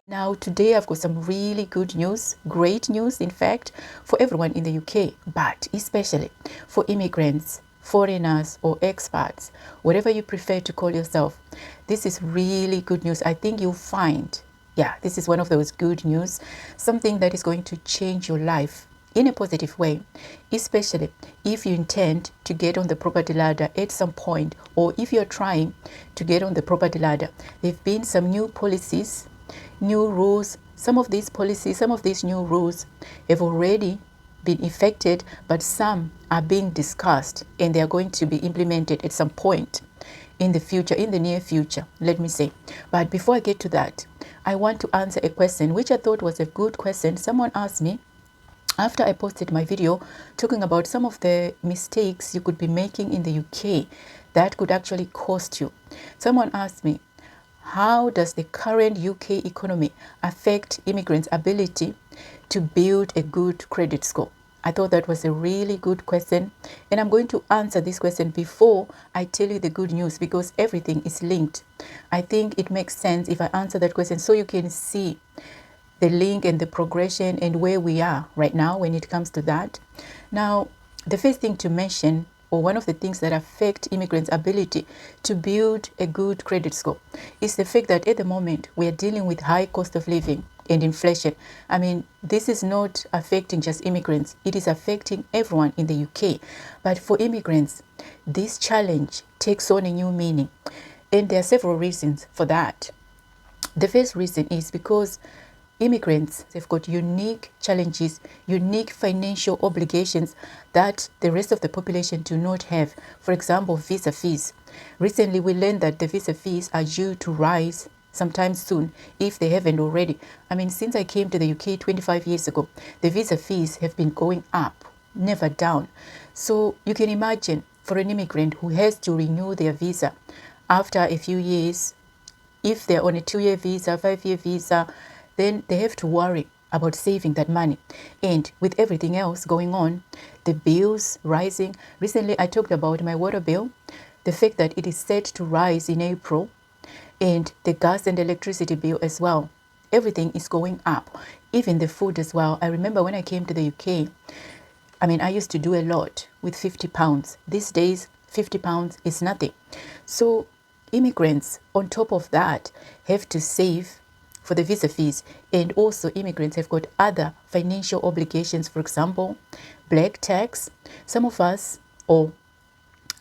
Now, today I've got some really good news, great news, in fact, for everyone in the UK, but especially for immigrants, foreigners, or expats, whatever you prefer to call yourself. This is really good news. I think you'll find, yeah, this is one of those good news, something that is going to change your life in a positive way, especially if you intend to get on the property ladder at some point, or if you're trying to get on the property ladder. There have been some new policies, new rules. Some of these policies, some of these new rules have already been effected, but some are being discussed and they are going to be implemented at some point in the future, in the near future, let me say. But before I get to that, I want to answer a question which I thought was a good question. Someone asked me after I posted my video talking about some of the mistakes you could be making in the UK that could actually cost you. Someone asked me, how does the current UK economy affect immigrants' ability to build a good credit score? I thought that was a really good question, and I'm going to answer this question before I tell you the good news, because everything is linked. I think it makes sense if I answer that question so you can see the link and the progression and where we are right now when it comes to that. Now, the first thing to mention, or one of the things that affect immigrants' ability to build a good credit score, is the fact that at the moment we are dealing with high cost of living and inflation. I mean, this is not affecting just immigrants, it is affecting everyone in the UK. But for immigrants, this challenge takes on a new meaning, and there are several reasons for that. The first reason is because immigrants have got unique challenges, unique financial obligations that the rest of the population do not have. For example, visa fees. Recently, we learned that the visa fees are due to rise sometime soon, if they haven't already. I mean, since I came to the UK 25 years ago, the visa fees have been going up, never down. So you can imagine for an immigrant who has to renew their visa after a few years, if they're on a 2-year visa, 5-year visa, then they have to worry about saving that money. And with everything else going on, the bills rising. Recently, I talked about my water bill, the fact that it is set to rise in April, and the gas and electricity bill as well. Everything is going up, even the food as well. I remember when I came to the UK, I mean, I used to do a lot with £50. These days, £50 is nothing. So immigrants, on top of that, have to save for the visa fees, and also immigrants have got other financial obligations. For example, black tax. Some of us, or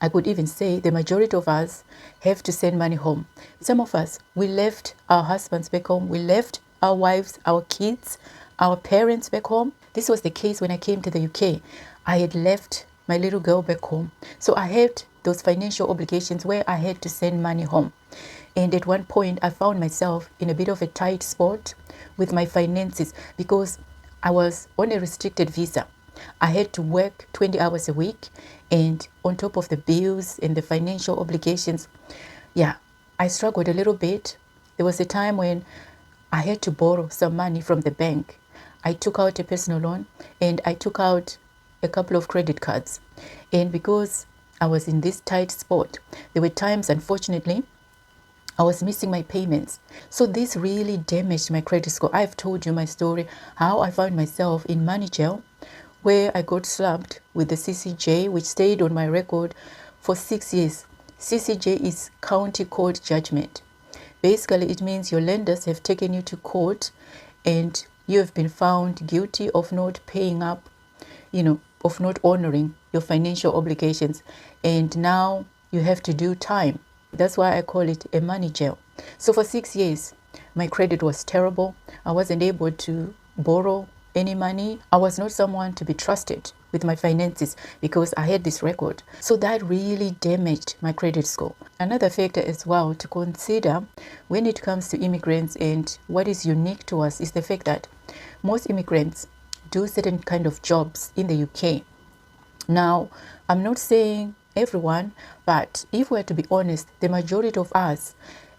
I could even say the majority of us, have to send money home. Some of us, we left our husbands back home, we left our wives, our kids, our parents back home. This was the case when I came to the UK. I had left my little girl back home, so I had those financial obligations where I had to send money home. And at one point, I found myself in a bit of a tight spot with my finances because I was on a restricted visa. I had to work 20 hours a week, and on top of the bills and the financial obligations, yeah, I struggled a little bit. There was a time when I had to borrow some money from the bank. I took out a personal loan and I took out a couple of credit cards. And because I was in this tight spot, there were times, unfortunately, I was missing my payments. So this really damaged my credit score. I've told you my story, how I found myself in money jail, where I got slapped with the CCJ, which stayed on my record for 6 years. CCJ is County Court Judgment. Basically, it means your lenders have taken you to court and you have been found guilty of not paying up, of not honoring your financial obligations. And now you have to do time. That's why I call it a money jail. So for 6 years, my credit was terrible. I wasn't able to borrow any money. I was not someone to be trusted with my finances because I had this record. So that really damaged my credit score. Another factor as well to consider when it comes to immigrants and what is unique to us is the fact that most immigrants do certain kind of jobs in the UK. Now, I'm not saying everyone, but if we're to be honest, the majority of us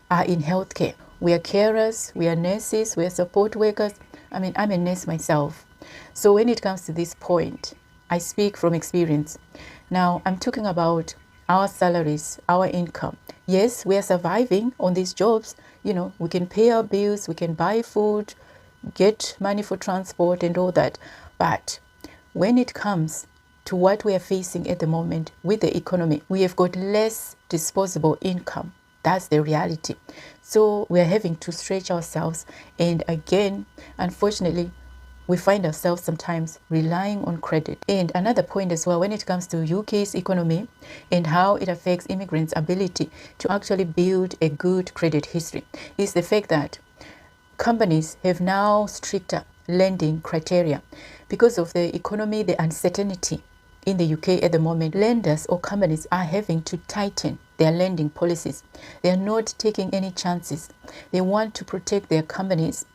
are in healthcare. We are carers, we are nurses, we are support workers. I mean, I'm a nurse myself. So when it comes to this point, I speak from experience. Now, I'm talking about our salaries, our income. Yes, we are surviving on these jobs. We can pay our bills, we can buy food, get money for transport and all that. But when it comes to what we are facing at the moment with the economy, we have got less disposable income. That's the reality. So we are having to stretch ourselves. And again, unfortunately, we find ourselves sometimes relying on credit. And another point as well, when it comes to UK's economy and how it affects immigrants' ability to actually build a good credit history, is the fact that companies have now stricter lending criteria. Because of the economy, the uncertainty in the UK at the moment, lenders or companies are having to tighten their lending policies. They are not taking any chances. They want to protect their companies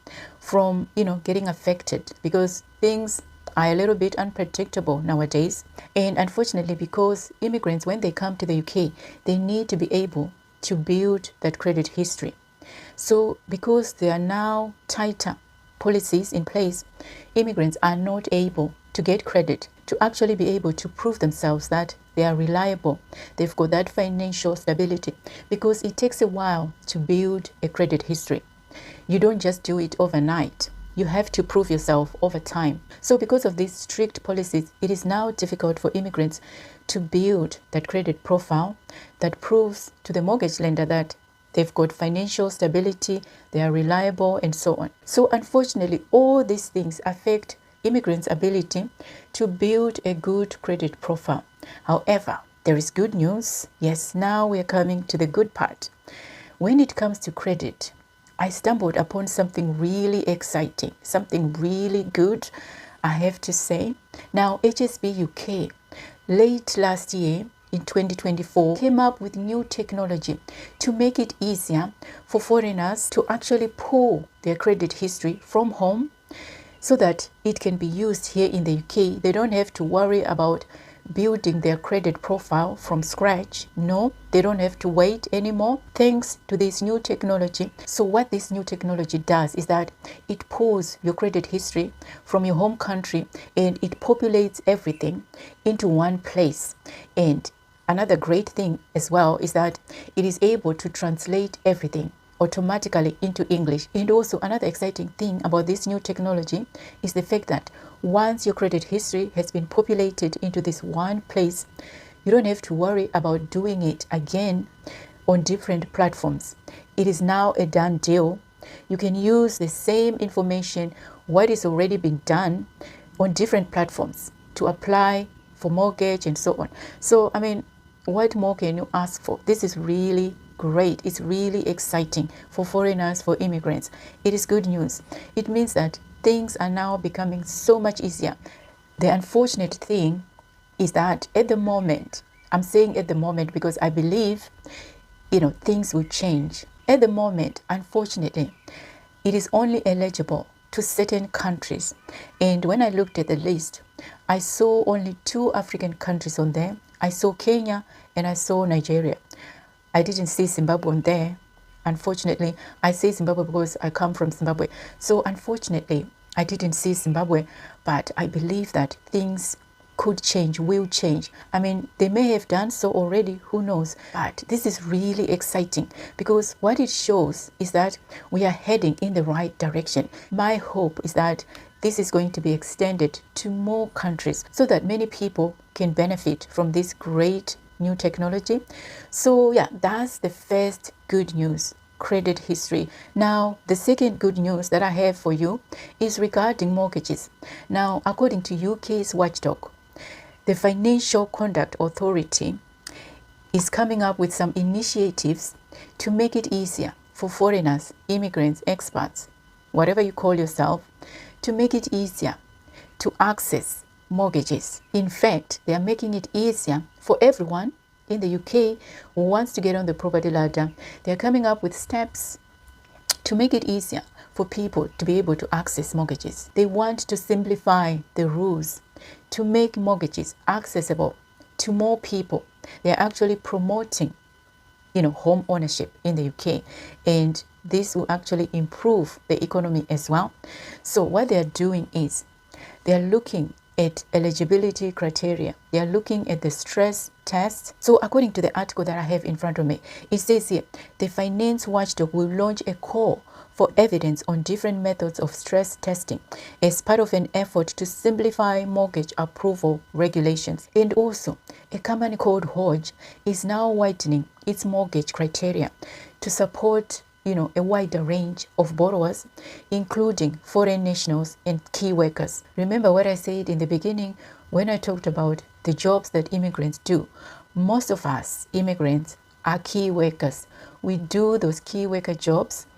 from, getting affected, because things are a little bit unpredictable nowadays. And unfortunately, because immigrants, when they come to the UK, they need to be able to build that credit history. So because there are now tighter policies in place, immigrants are not able to get credit, to actually be able to prove themselves that they are reliable. They've got that financial stability, because it takes a while to build a credit history. You don't just do it overnight. You have to prove yourself over time. So because of these strict policies, it is now difficult for immigrants to build that credit profile that proves to the mortgage lender that they've got financial stability, they are reliable, and so on. So unfortunately, all these things affect immigrants' ability to build a good credit profile. However, there is good news. Yes, now we are coming to the good part. When it comes to credit, I stumbled upon something really exciting, something really good, I have to say. Now, HSB UK, late last year, in 2024, came up with new technology to make it easier for foreigners to actually pull their credit history from home so that it can be used here in the UK. They don't have to worry about building their credit profile from scratch. No, they don't have to wait anymore thanks to this new technology. So what this new technology does is that it pulls your credit history from your home country and it populates everything into one place. And another great thing as well is that it is able to translate everything automatically into English. And also another exciting thing about this new technology is the fact that once your credit history has been populated into this one place, you don't have to worry about doing it again on different platforms. It is now a done deal. You can use the same information, what is already been done on different platforms to apply for mortgage and so on. So, what more can you ask for? This is really great. It's really exciting for foreigners, for immigrants. It is good news. It means that things are now becoming so much easier. The unfortunate thing is that at the moment, I'm saying at the moment because I believe, things will change. At the moment, unfortunately, it is only eligible to certain countries. And when I looked at the list, I saw only 2 African countries on there. I saw Kenya and I saw Nigeria. I didn't see Zimbabwe on there. Unfortunately, I say Zimbabwe because I come from Zimbabwe. So unfortunately, I didn't see Zimbabwe, but I believe that things could change, will change. They may have done so already, who knows? But this is really exciting because what it shows is that we are heading in the right direction. My hope is that this is going to be extended to more countries so that many people can benefit from this great new technology. So yeah, that's the first good news, credit history. Now, the second good news that I have for you is regarding mortgages. Now, according to UK's watchdog, the Financial Conduct Authority is coming up with some initiatives to make it easier for foreigners, immigrants, expats, whatever you call yourself, to make it easier to access mortgages. In fact, they are making it easier for everyone in the UK who wants to get on the property ladder. They are coming up with steps to make it easier for people to be able to access mortgages. They want to simplify the rules to make mortgages accessible to more people. They are actually promoting, home ownership in the UK, and this will actually improve the economy as well. So what they are doing is they are looking at eligibility criteria. They are looking at the stress tests. So according to the article that I have in front of me, it says here, the finance watchdog will launch a call for evidence on different methods of stress testing as part of an effort to simplify mortgage approval regulations. And also, a company called Hodge is now widening its mortgage criteria to support a wider range of borrowers, including foreign nationals and key workers. Remember what I said in the beginning when I talked about the jobs that immigrants do. Most of us immigrants are key workers. We do those key worker jobs,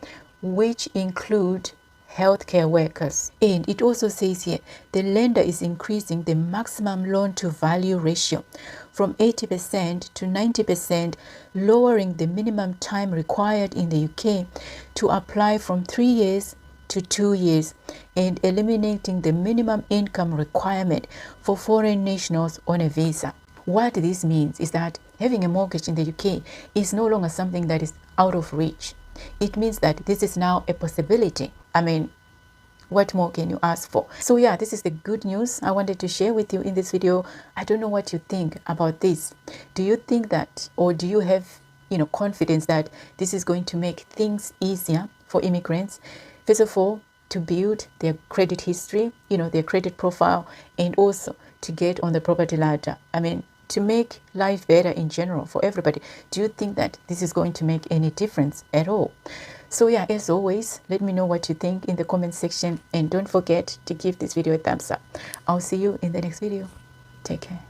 which include healthcare workers. And it also says here, the lender is increasing the maximum loan to value ratio from 80% to 90%, lowering the minimum time required in the UK to apply from 3 years to 2 years, and eliminating the minimum income requirement for foreign nationals on a visa. What this means is that having a mortgage in the UK is no longer something that is out of reach. It means that this is now a possibility. I mean, what more can you ask for? So yeah, this is the good news I wanted to share with you in this video. I don't know what you think about this. Do you think that, or do you have confidence that this is going to make things easier for immigrants? First of all, to build their credit history, their credit profile, and also to get on the property ladder. I mean, to make life better in general for everybody. Do you think that this is going to make any difference at all? So yeah, as always, let me know what you think in the comment section, and don't forget to give this video a thumbs up. I'll see you in the next video. Take care.